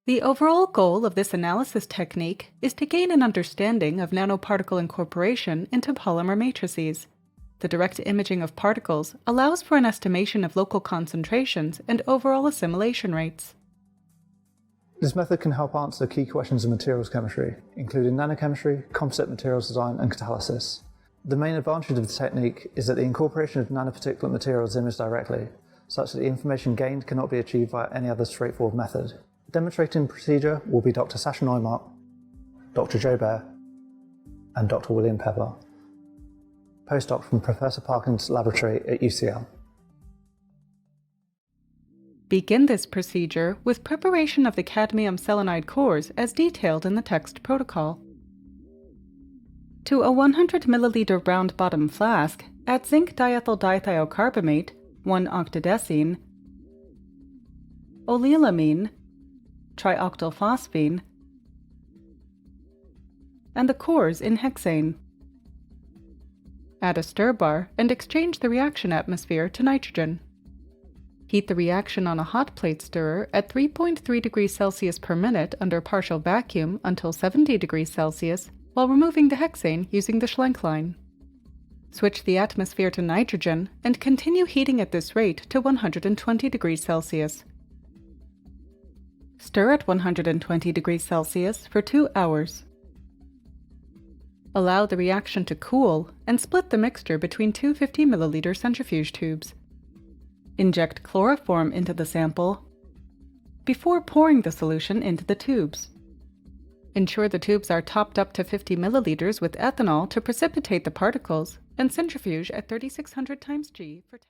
The overall goal of this analysis technique is to gain an understanding of nanoparticle incorporation into polymer matrices. The direct imaging of particles allows for an estimation of local concentrations and overall assimilation rates. This method can help answer key questions in materials chemistry, including nanochemistry, composite materials design, and catalysis. The main advantage of the technique is that the incorporation of nanoparticulate materials is imaged directly, such that the information gained cannot be achieved via any other straightforward method. Demonstrating the procedure will be Dr. Sacha Noimark, Dr. JoVE, and Dr. William Peveler, postdoc from Professor Parkin's laboratory at UCL. Begin this procedure with preparation of the cadmium selenide cores as detailed in the text protocol. To a 100 ml round bottom flask, add zinc diethyl dithiocarbamate, 1 octadecene, olealamine, trioctylphosphine, and the cores in hexane. Add a stir bar and exchange the reaction atmosphere to nitrogen. Heat the reaction on a hot plate stirrer at 3.3 degrees Celsius per minute under partial vacuum until 70 degrees Celsius while removing the hexane using the Schlenk line. Switch the atmosphere to nitrogen and continue heating at this rate to 120 degrees Celsius. Stir at 120 degrees Celsius for 2 hours. Allow the reaction to cool and split the mixture between two 50 ml centrifuge tubes. Inject chloroform into the sample before pouring the solution into the tubes. Ensure the tubes are topped up to 50 ml with ethanol to precipitate the particles and centrifuge at 3600 × G for 10